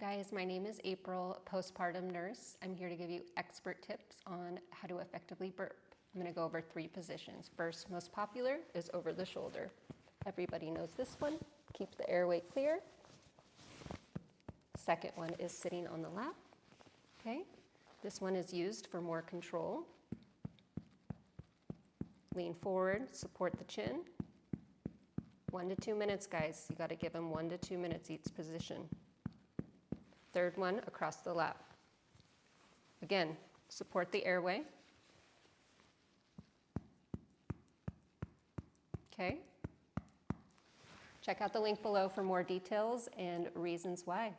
Guys, my name is April, postpartum nurse. I'm here to give you expert tips on how to effectively burp. I'm going to go over 3 positions. First, most popular, is over the shoulder. Everybody knows this one. Keep the airway clear. Second one is sitting on the lap. Okay, this one is used for more control. Lean forward, support the chin. 1 to 2 minutes, guys. You got to give them 1 to 2 minutes each position. Third one, across the lap. Again, support the airway. Okay. Check out the link below for more details and reasons why.